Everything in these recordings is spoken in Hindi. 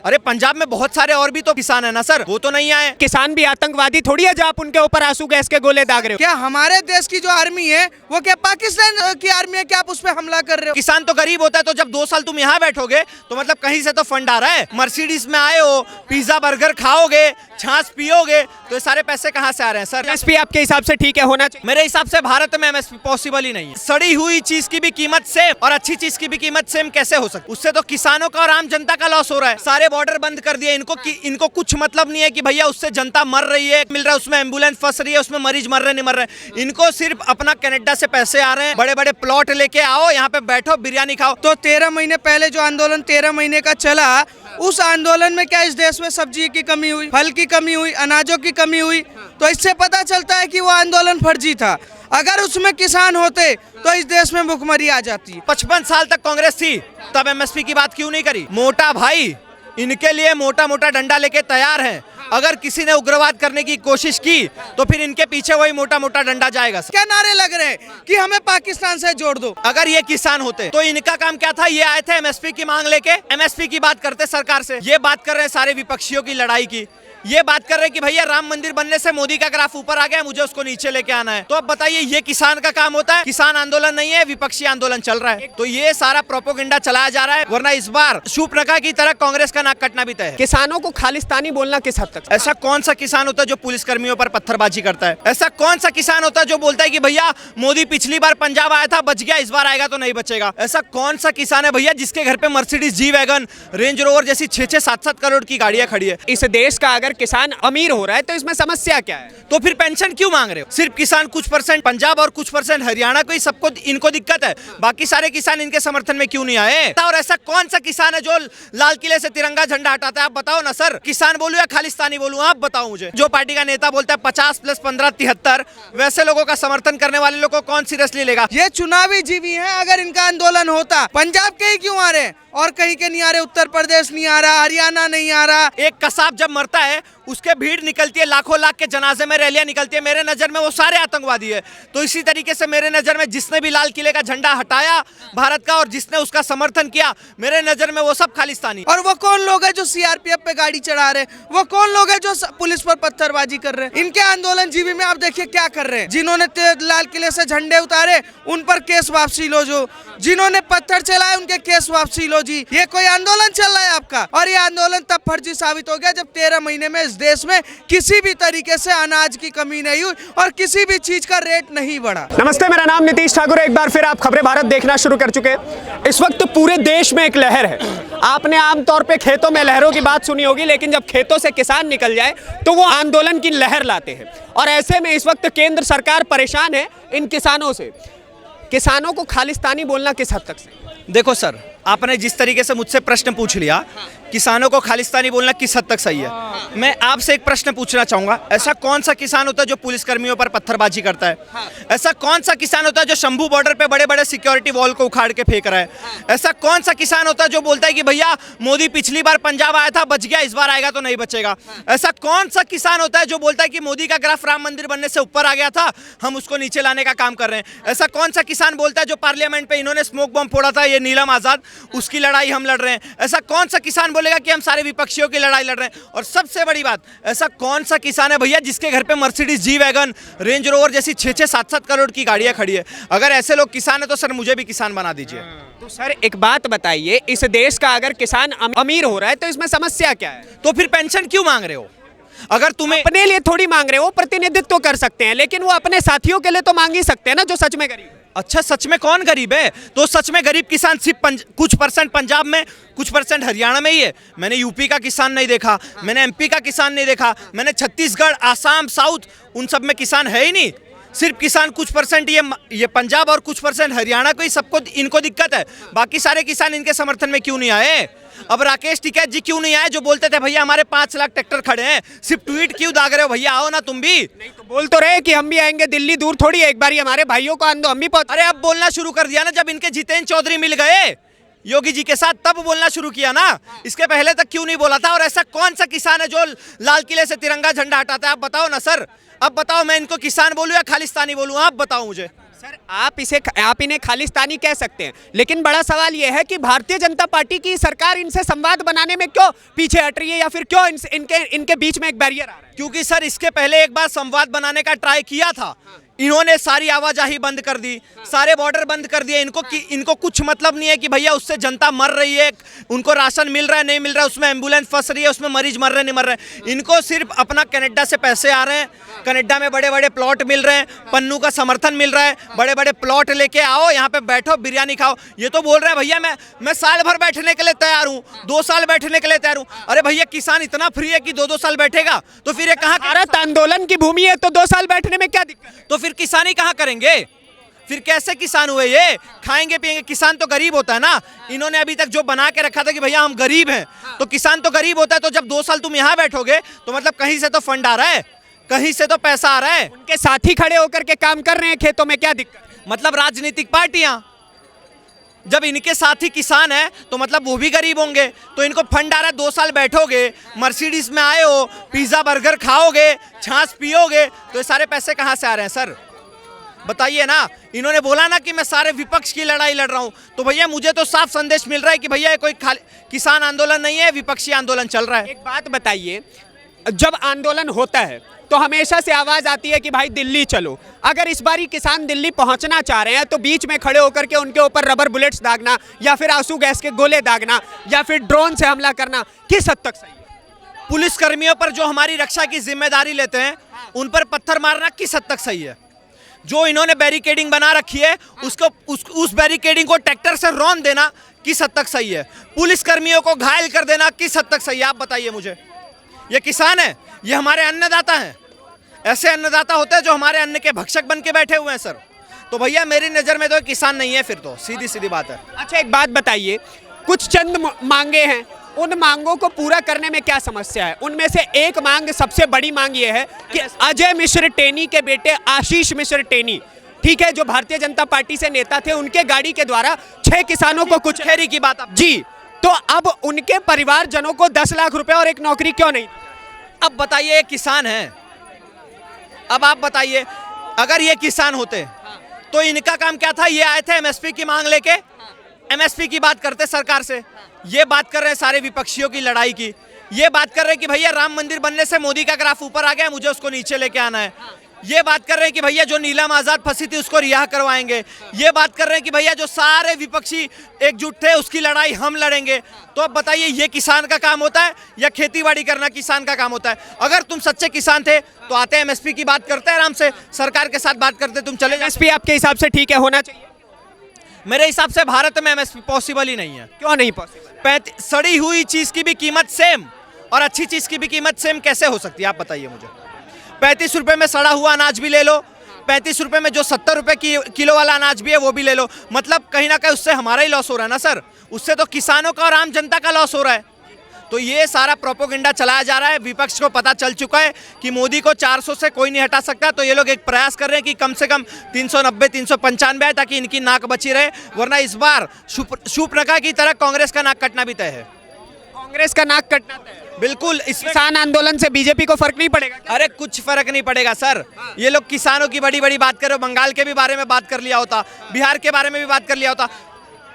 अरे पंजाब में बहुत सारे और भी तो किसान है ना सर, वो तो नहीं आए। किसान भी आतंकवादी थोड़ी है जो आप उनके ऊपर आंसू गैस के गोले दाग रहे हो। क्या हमारे देश की जो आर्मी है वो क्या पाकिस्तान की आर्मी है? क्या आप उस पर हमला कर रहे हो? किसान तो गरीब होता है, तो जब 2 साल तुम यहाँ बैठोगे तो मतलब कहीं से तो फंड आ रहा है। मर्सिडीज में आए हो, पिज्जा बर्गर खाओगे, छाछ पियोगे, तो ये सारे पैसे कहाँ से आ रहे हैं सर? एमएसपी आपके हिसाब से ठीक है, होना चाहिए? मेरे हिसाब से भारत में एमएसपी पॉसिबल ही नहीं है। सड़ी हुई चीज की भी कीमत सेम और अच्छी चीज की भी कीमत सेम कैसे हो सकती? उससे तो किसानों का और आम जनता का लॉस हो रहा है। सारे बॉर्डर बंद कर दिए, इनको कुछ मतलब नहीं है कि भैया उससे जनता मर रही है, मिल रहा है, उसमें एम्बुलेंस फंस रही है, उसमें मरीज मर रहे नहीं मर रहे। इनको सिर्फ अपना कनाडा से पैसे आ रहे हैं, बड़े बड़े प्लॉट लेके आओ, यहाँ पे बैठो, बिरयानी खाओ। तो 13 महीने पहले जो आंदोलन 13 महीने का चला, उस आंदोलन में क्या इस देश में सब्जी की कमी हुई, फल की कमी हुई, अनाजों की कमी हुई? तो इससे पता चलता है कि वो आंदोलन फर्जी था। अगर उसमें किसान होते तो इस देश में भुखमरी आ जाती। 55 साल तक कांग्रेस थी, तब एमएसपी की बात क्यों नहीं करी? मोटा भाई इनके लिए मोटा मोटा डंडा लेके तैयार है। अगर किसी ने उग्रवाद करने की कोशिश की तो फिर इनके पीछे वही मोटा मोटा डंडा जाएगा। क्या नारे लग रहे हैं कि हमें पाकिस्तान से जोड़ दो? अगर ये किसान होते तो इनका काम क्या था? ये आए थे एमएसपी की मांग लेके, एमएसपी की बात करते सरकार से। ये बात कर रहे हैं सारे विपक्षियों की लड़ाई की, ये बात कर रहे हैं कि भैया राम मंदिर बनने से मोदी का ग्राफ ऊपर आ गया, मुझे उसको नीचे लेके आना है। तो अब बताइए, ये किसान का काम होता है? किसान आंदोलन नहीं है, विपक्षी आंदोलन चल रहा है। तो ये सारा प्रोपोगेंडा चलाया जा रहा है, वरना इस बार शूर्पणखा की तरह कांग्रेस का नाक कटना भी तय है। किसानों को खालिस्तानी बोलना किस हद तक? ऐसा कौन सा किसान होता है जो पुलिस कर्मियों पर पत्थरबाजी करता है? ऐसा कौन सा किसान होता है जो बोलता है कि भैया मोदी पिछली बार पंजाब आया था, बच गया, इस बार आएगा तो नहीं बचेगा? ऐसा कौन सा किसान है भैया जिसके घर पे Mercedes G wagon, range rover जैसी 6-6, 7-7 करोड़ की गाड़ियां खड़ी है? इस देश का अगर किसान अमीर हो रहा है तो इसमें समस्या क्या है? तो फिर पेंशन क्यों मांग रहे हो? सिर्फ किसान कुछ परसेंट पंजाब और कुछ परसेंट हरियाणा को ही सबको इनको दिक्कत है, बाकी सारे किसान इनके समर्थन में क्यों नहीं आए? और ऐसा कौन सा किसान है जो लाल किले से तिरंगा झंडा हटाता है? आप बताओ ना सर। किसान बोलूं या खालिस्तानी बोलूं, आप बताओ मुझे। जो पार्टी का नेता बोलता है 50 + 15 73, वैसे लोगों का समर्थन करने वाले लोगों को कौन सीरियसली लेगा? ये चुनावी जीवी है। अगर इनका आंदोलन होता, पंजाब के ही क्यों आ रहे और कहीं के नहीं आ रहे? उत्तर प्रदेश नहीं आ रहा, हरियाणा नहीं आ रहा। एक कसाब जब मरता है उसके भीड़ निकलती है, लाखों लाख के जनाजे में रैलियां निकलती है। मेरे नजर में वो सारे आतंकवादी है। तो इसी तरीके से मेरे नजर में जिसने भी लाल किले का झंडा हटाया भारत का और जिसने उसका समर्थन किया, मेरे नजर में वो सब खालिस्तानी। और वो कौन लोग हैं जो सीआरपीएफ पे गाड़ी चढ़ा रहे? वो कौन लोग हैं जो पुलिस पर पत्थरबाजी कर रहे हैं? इनके आंदोलन जीवी में आप देखिए क्या कर रहे हैं। जिन्होंने लाल किले से झंडे उतारे उन पर केस वापसी लो, जो जिन्होंने पत्थर चलाए उनके केस वापसी लो जी। ये कोई आंदोलन चल रहा है आपका? और ये आंदोलन तब फर्जी साबित हो गया जब 13 महीने में इस देश में किसी भी तरीके से अनाज की कमी नहीं हुई और किसी भी चीज का रेट नहीं बढ़ा। नमस्ते, मेरा नाम नीतीश ठाकुर है। एक बार फिर आप खबरें भारत देखना शुरू कर चुके हैं। इस वक्त पूरे देश में एक लहर है। आपने आमतौर पे खेतों में लहरों की बात सुनी होगी, लेकिन जब खेतों से किसान निकल जाए तो वो आंदोलन की लहर लाते हैं। और ऐसे में इस वक्त केंद्र सरकार परेशान है इन किसानों से। किसानों को खालिस्तानी बोलना किस हद तक सही? देखो सर, आपने जिस तरीके से मुझसे प्रश्न पूछ लिया, किसानों को खालिस्तानी बोलना किस हद तक सही है, मैं आपसे एक प्रश्न पूछना चाहूंगा। ऐसा कौन सा किसान होता है जो पुलिस कर्मियों पर पत्थरबाजी करता है? ऐसा कौन सा किसान होता है जो शंभू बॉर्डर पे बड़े बड़े सिक्योरिटी वॉल को उखाड़ के फेंक रहा है? ऐसा कौन सा किसान होता है जो बोलता है कि भैया मोदी पिछली बार पंजाब आया था, बच गया, इस बार आएगा तो नहीं बचेगा? ऐसा कौन सा किसान होता है जो बोलता है कि मोदी का ग्राफ राम मंदिर बनने से ऊपर आ गया था, हम उसको नीचे लाने का काम कर रहे हैं? ऐसा कौन सा किसान बोलता है जो पार्लियामेंट पे इन्होंने स्मोक बम फोड़ा था, ये नीलम आजाद, उसकी लड़ाई हम लड़ रहे हैं? ऐसा कौन सा किसान बोलेगा कि हम सारे विपक्षियों की लड़ाई लड़ रहे हैं? और सबसे बड़ी बात, ऐसा कौन सा किसान है भैया जिसके घर पे Mercedes G wagon, range rover जैसी 6-6, 7-7 करोड़ की गाड़ियां खड़ी है? अगर ऐसे लोग किसान है तो सर मुझे भी किसान बना दीजिए। तो सर एक बात बताइए, इस देश का अगर किसान अमीर हो रहा है तो इसमें समस्या क्या है? तो फिर पेंशन क्यों मांग रहे हो? अगर तुम्हें अपने लिए थोड़ी मांग रहे हो, प्रतिनिधित्व कर सकते हैं, लेकिन वो अपने साथियों के लिए तो मांग ही सकते हैं ना, जो सच में गरीब है। अच्छा, सच में कौन गरीब है? तो सच में गरीब किसान सिर्फ कुछ परसेंट पंजाब में, कुछ परसेंट हरियाणा में ही है। मैंने यूपी का किसान नहीं देखा, मैंने एमपी का किसान नहीं देखा, मैंने छत्तीसगढ़, आसाम, साउथ, उन सब में किसान है ही नहीं। सिर्फ किसान कुछ परसेंट ये पंजाब और कुछ परसेंट हरियाणा को ही सबको इनको दिक्कत है, बाकी सारे किसान इनके समर्थन में क्यों नहीं आए? अब राकेश टिकैत जी क्यों नहीं आए जो बोलते थे भैया हमारे 5 लाख ट्रैक्टर खड़े हैं? सिर्फ ट्वीट क्यों दाग रहे हो भैया? आओ ना तुम भी। नहीं तो बोल तो रहे कि हम भी आएंगे, दिल्ली दूर थोड़ी है, एक बार हमारे भाइयों को आंदो, हम भी अरे अब बोलना शुरू कर दिया ना, जब इनके जितेंद्र चौधरी मिल गए योगी जी के साथ, तब बोलना शुरू किया ना। इसके पहले तक क्यों नहीं बोला था? और ऐसा कौन सा किसान है जो लाल किले से तिरंगा झंडा हटाता है? आप बताओ ना सर, अब बताओ, मैं इनको किसान बोलूं या खालिस्तानी बोलूं, आप बताओ मुझे। सर आप इन्हें खालिस्तानी कह सकते हैं, लेकिन बड़ा सवाल यह है कि भारतीय जनता पार्टी की सरकार इनसे संवाद बनाने में क्यों पीछे हट रही है, या फिर क्यों इनके बीच में एक बैरियर आ रहा है? क्योंकि सर इसके पहले एक बार संवाद बनाने का ट्राई किया था, इन्होंने सारी आवाजाही बंद कर दी, सारे बॉर्डर बंद कर दिए। इनको कुछ मतलब नहीं है कि भैया उससे जनता मर रही है, उनको राशन मिल रहा है नहीं मिल रहा है, उसमें एम्बुलेंस फंस रही है, उसमें मरीज मर रहे नहीं मर रहे। इनको सिर्फ अपना कनाडा से पैसे आ रहे हैं, कनाडा में बड़े बड़े प्लॉट मिल रहे हैं, पन्नू का समर्थन मिल रहा है, बड़े बड़े प्लॉट लेके आओ, यहाँ पे बैठो बिरयानी खाओ। ये तो बोल रहे हैं भैया मैं साल भर बैठने के लिए तैयार हूँ, 2 साल बैठने के लिए तैयार हूँ। अरे भैया किसान इतना फ्री है कि 2-2 साल बैठेगा तो फिर ये कहाँ? भारत आंदोलन की भूमि है तो 2 साल बैठने में क्या दिक्कत है? तो फिर किसानी कहाँ करेंगे? फिर कैसे किसान हुए? ये खाएंगे पिएंगे? किसान तो गरीब होता है ना। इन्होंने अभी तक जो बना के रखा था कि भैया हम गरीब हैं, तो किसान तो गरीब होता है। तो जब 2 साल तुम यहाँ बैठोगे तो मतलब कहीं से तो फंड आ रहा है, कहीं से तो पैसा आ रहा है। उनके साथी खड़े होकर के काम कर रहे हैं खेतों में, क्या दिक्कत है? मतलब राजनीतिक पार्टियां, जब इनके साथी किसान है तो मतलब वो भी गरीब होंगे, तो इनको फंड आ रहा है। 2 साल बैठोगे, मर्सिडीज में आए हो, पिज्जा बर्गर खाओगे, छाछ पियोगे, तो ये सारे पैसे कहाँ से आ रहे हैं सर? बताइए ना। इन्होंने बोला ना कि मैं सारे विपक्ष की लड़ाई लड़ रहा हूं, तो भैया मुझे तो साफ संदेश मिल रहा है कि भैया ये कोई किसान आंदोलन नहीं है, विपक्षी आंदोलन चल रहा है। एक बात बताइए, जब आंदोलन होता है तो हमेशा से आवाज आती है कि भाई दिल्ली चलो। अगर इस बारी किसान दिल्ली पहुंचना चाह रहे हैं तो बीच में खड़े होकर के उनके ऊपर रबर बुलेट्स दागना, या फिर आंसू गैस के गोले दागना, या फिर ड्रोन से हमला करना किस हद तक सही है? पुलिस कर्मियों पर जो हमारी रक्षा की जिम्मेदारी लेते हैं उन पर पत्थर मारना किस हद तक सही है? जो इन्होंने बैरिकेडिंग बना रखी है उस बैरिकेडिंग को ट्रैक्टर से रौंद देना किस हद तक सही है? पुलिस कर्मियों को घायल कर देना किस हद तक सही है? आप बताइए मुझे। ये किसान है, ये हमारे अन्नदाता हैं। ऐसे अन्नदाता होते हैं जो हमारे अन्न के भक्षक बन के बैठे हुए हैं सर। तो भैया मेरी नज़र में तो किसान नहीं है, फिर तो सीधी सीधी बात है। अच्छा एक बात बताइए, कुछ चंद मांगे हैं, उन मांगों को पूरा करने में क्या समस्या है? उनमें से एक मांग, सबसे बड़ी मांग ये है कि अजय मिश्र टेनी के बेटे आशीष मिश्र टेनी, ठीक है, जो भारतीय जनता पार्टी से नेता थे, उनके गाड़ी के द्वारा 6 किसानों को कुछ खेरी की बात आप जी, तो अब उनके परिवारजनों को 10 लाख रुपए और एक नौकरी क्यों नहीं? अब बताइए, ये किसान है। अब आप बताइए, अगर ये किसान होते तो इनका काम क्या था? ये आए थे एमएसपी की मांग लेके, एमएसपी की बात करते सरकार से। ये बात कर रहे हैं सारे विपक्षियों की लड़ाई की। ये बात कर रहे हैं कि भैया राम मंदिर बनने से मोदी का ग्राफ ऊपर आ गया, मुझे उसको नीचे लेके आना है। ये बात कर रहे हैं कि भैया जो नीलम आजाद फंसी थी उसको रिहा करवाएंगे। ये बात कर रहे हैं कि भैया जो सारे विपक्षी एकजुट थे उसकी लड़ाई हम लड़ेंगे। तो अब बताइए, ये किसान का काम होता है या खेतीबाड़ी करना किसान का काम होता है? अगर तुम सच्चे किसान थे तो आते एमएसपी की बात करते आराम से, सरकार के साथ बात करते, तुम चले। एमएसपी आपके हिसाब से ठीक है, होना चाहिए? मेरे हिसाब से भारत में एमएसपी पॉसिबल ही नहीं है। क्यों नहीं पॉसिबल? सड़ी हुई चीज की भी कीमत सेम और अच्छी चीज की भी कीमत सेम कैसे हो सकती है? आप बताइए मुझे। 35 रुपए में सड़ा हुआ अनाज भी ले लो, 35 रुपए में जो 70 रुपए किलो वाला अनाज भी है वो भी ले लो। मतलब कहीं ना कहीं उससे हमारा ही लॉस हो रहा है ना सर, उससे तो किसानों का और आम जनता का लॉस हो रहा है। तो ये सारा प्रोपोगेंडा चलाया जा रहा है। विपक्ष को पता चल चुका है कि मोदी को 400 से कोई नहीं हटा सकता, तो ये लोग एक प्रयास कर रहे हैं कि कम से कम 390 395 आए ताकि इनकी नाक बची रहे, वरना इस बार शूर्पणखा की तरह कांग्रेस का नाक कटना भी तय है। कांग्रेस का नाक कटना तय है? बिल्कुल। इस किसान आंदोलन से बीजेपी को फर्क नहीं पड़ेगा? अरे कुछ फर्क नहीं पड़ेगा सर। ये लोग किसानों की बड़ी बड़ी बात कर रहे हो, बंगाल के भी बारे में बात कर लिया होता, बिहार के बारे में भी बात कर लिया होता।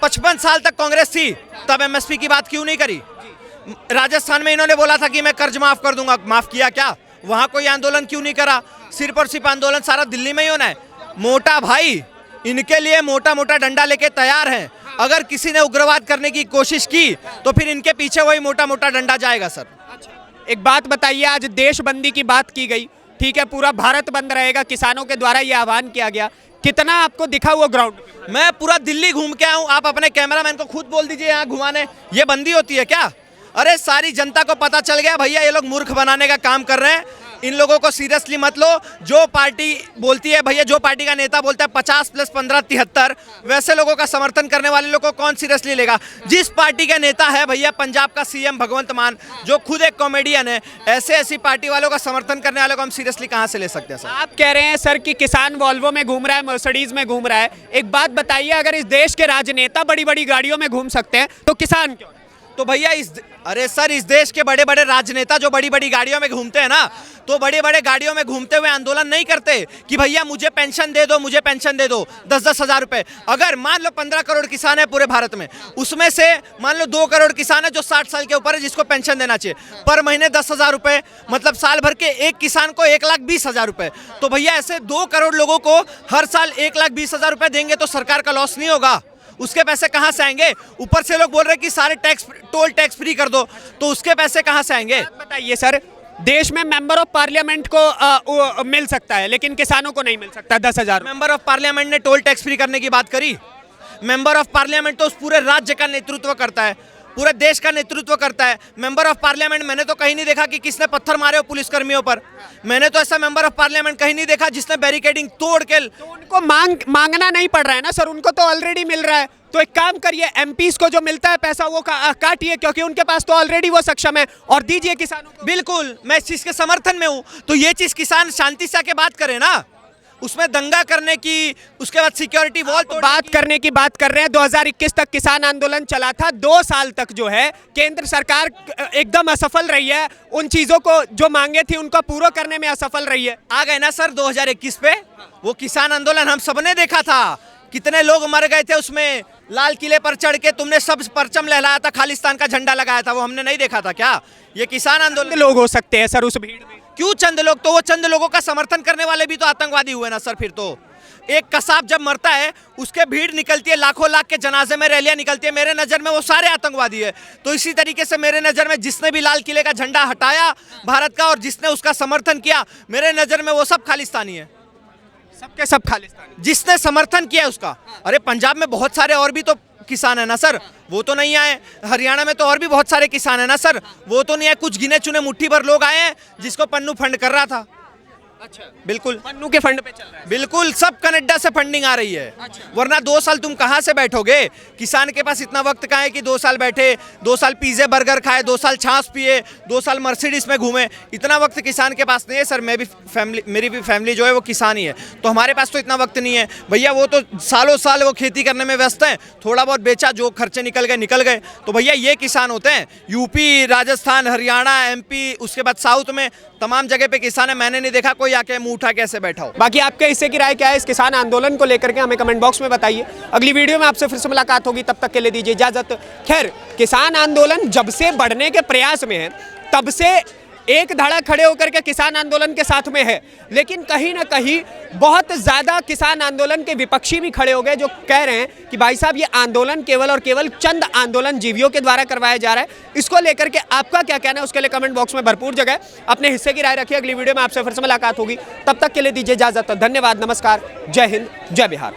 55 साल तक कांग्रेस थी, तब एमएसपी की बात क्यों नहीं करी? राजस्थान में इन्होंने बोला था कि मैं कर्ज माफ कर दूंगा, माफ किया क्या? वहां कोई आंदोलन क्यों नहीं करा? सिर्फ और सिर्फ आंदोलन सारा दिल्ली में ही होना है। मोटा भाई इनके लिए मोटा मोटा डंडा लेके तैयार हैं। अगर किसी ने उग्रवाद करने की कोशिश की तो फिर इनके पीछे वही मोटा मोटा डंडा जाएगा सर। एक बात बताइए, आज देशबंदी की बात की गई, ठीक है, पूरा भारत बंद रहेगा, किसानों के द्वारा ये आह्वान किया गया, कितना आपको दिखा हुआ ग्राउंड? मैं पूरा दिल्ली घूम के आया हूं, आप अपने कैमरामैन को खुद बोल दीजिए यहाँ घुमाने। ये बंदी होती है क्या? अरे सारी जनता को पता चल गया भैया ये लोग मूर्ख बनाने का काम कर रहे हैं। इन लोगों को सीरियसली मत लो। जो पार्टी बोलती है भैया, जो पार्टी का नेता बोलता है 50 + 15 73, वैसे लोगों का समर्थन करने वाले लोगों को कौन सीरियसली लेगा? जिस पार्टी का नेता है भैया पंजाब का सीएम भगवंत मान, जो खुद एक कॉमेडियन है, ऐसी पार्टी वालों का समर्थन करने वालों को हम सीरियसली कहाँ से ले सकते हैं सर? आप कह रहे हैं सर कि किसान वॉल्वो में घूम रहा है, मर्सिडीज में घूम रहा है। एक बात बताइए, अगर इस देश के राजनेता बड़ी बड़ी गाड़ियों में घूम सकते हैं तो किसान क्यों? तो भैया अरे सर, इस देश के बड़े बड़े राजनेता जो बड़ी बड़ी गाड़ियों में घूमते हैं ना, तो बड़े बड़े गाड़ियों में घूमते हुए आंदोलन नहीं करते कि भैया मुझे पेंशन दे दो, मुझे पेंशन दे दो 10-10 हज़ार रुपए। अगर मान लो 15 करोड़ किसान है पूरे भारत में, उसमें से मान लो 2 करोड़ किसान है जो 60 साल के ऊपर है, जिसको पेंशन देना चाहिए, पर महीने 10,000 रुपए, मतलब साल भर के एक किसान को 1,20,000 रुपए। तो भैया ऐसे 2 करोड़ लोगों को हर साल 1,20,000 रुपए देंगे तो सरकार का लॉस नहीं होगा? उसके पैसे कहां से आएंगे? ऊपर से लोग बोल रहे हैं कि सारे टोल टैक्स फ्री कर दो, तो उसके पैसे कहां से आएंगे? बताइए सर, देश में मेंबर ऑफ पार्लियामेंट को मिल सकता है लेकिन किसानों को नहीं मिल सकता 10,000। मेंबर ऑफ पार्लियामेंट ने टोल टैक्स फ्री करने की बात करी? मेंबर ऑफ पार्लियामेंट तो उस पूरे राज्य का नेतृत्व करता है, पूरे देश का नेतृत्व करता है। मेंबर ऑफ पार्लियामेंट मैंने तो कहीं नहीं देखा कि किसने पत्थर मारे हो पुलिस कर्मियों पर। मैंने तो ऐसा मेंबर ऑफ पार्लियामेंट कहीं नहीं देखा जिसने बैरिकेडिंग तोड़ के। तो उनको मांगना नहीं पड़ रहा है ना सर, उनको तो ऑलरेडी मिल रहा है। तो एक काम करिए, एमपीज को जो मिलता है पैसा वो काटिए, क्योंकि उनके पास तो ऑलरेडी वो सक्षम है, और दीजिए किसानों को। बिल्कुल, मैं इस चीज के समर्थन में हूँ। तो ये चीज किसान शांति से आके बात करें ना, उसमें दंगा करने की, उसके बाद सिक्योरिटी वॉल बात करने की बात कर रहे हैं। 2021 तक किसान आंदोलन चला था, 2 साल तक जो है केंद्र सरकार एकदम असफल रही है, उन चीजों को जो मांगे थी उनको पूरा करने में असफल रही है। आ गए ना सर 2021 पे, वो किसान आंदोलन हम सबने देखा था, कितने लोग मर गए थे उसमें। लाल किले पर चढ़ के तुमने सब परचम लहराया था, खालिस्तान का झंडा लगाया था, वो हमने नहीं देखा था क्या? ये किसान आंदोलन। लोग हो सकते हैं सर उस भीड़ में? क्यों चंद लोग? तो वो चंद लोगों का समर्थन करने वाले भी तो आतंकवादी हुए ना सर। फिर तो एक कसाब जब मरता है, उसके भीड़ निकलती है, लाखों लाख के जनाजे में रैलियां निकलती है, मेरे नज़र में वो सारे आतंकवादी है। तो इसी तरीके से मेरे नज़र में जिसने भी लाल किले का झंडा हटाया भारत का और जिसने उसका समर्थन किया, मेरे नज़र में वो सब खालिस्तानी है, सबके सब खालिस्तानी, जिसने समर्थन किया उसका। अरे पंजाब में बहुत सारे और भी तो किसान है ना सर, वो तो नहीं आए। हरियाणा में तो और भी बहुत सारे किसान है ना सर, वो तो नहीं आए। कुछ गिने चुने मुट्ठी भर लोग आए हैं जिसको पन्नू फंड कर रहा था। अच्छा, बिल्कुल पन्नू के फंड पे चल रहा है। बिल्कुल, सब कनाडा से फंडिंग आ रही है। अच्छा। वरना 2 साल तुम कहां से बैठोगे? किसान के पास इतना वक्त कहां है कि 2 साल बैठे, 2 साल पिज़्ज़े बर्गर खाए, 2 साल छाछ पिए, 2 साल मर्सिडीज में घूमे? इतना वक्त किसान के पास नहीं है सर। मेरी भी फैमिली जो है वो किसान ही है, तो हमारे पास तो इतना वक्त नहीं है भैया। वो तो सालों साल वो खेती करने में व्यस्त है, थोड़ा बहुत बेचा, जो खर्चे निकल गए। तो भैया ये किसान होते हैं। यूपी, राजस्थान, हरियाणा, MP, उसके बाद साउथ में तमाम जगह पे किसान है। मैंने नहीं देखा कोई आके मुंह उठा के ऐसे बैठा हो। बाकी आपके हिस्से की राय क्या है इस किसान आंदोलन को लेकर के, हमें कमेंट बॉक्स में बताइए। अगली वीडियो में आपसे फिर से मुलाकात होगी, तब तक के लिए दीजिए इजाजत। खैर, किसान आंदोलन जब से बढ़ने के प्रयास में है, तब से एक धड़ा खड़े होकर के किसान आंदोलन के साथ में है, लेकिन कहीं ना कहीं बहुत ज़्यादा किसान आंदोलन के विपक्षी भी खड़े हो गए, जो कह रहे हैं कि भाई साहब ये आंदोलन केवल और केवल चंद आंदोलन जीवियों के द्वारा करवाया जा रहा है। इसको लेकर के आपका क्या कहना है, उसके लिए कमेंट बॉक्स में भरपूर जगह अपने हिस्से की राय रखिए। अगली वीडियो में आपसे फिर से मुलाकात होगी, तब तक के लिए दीजिए इजाजत। धन्यवाद, नमस्कार, जय हिंद, जय बिहार।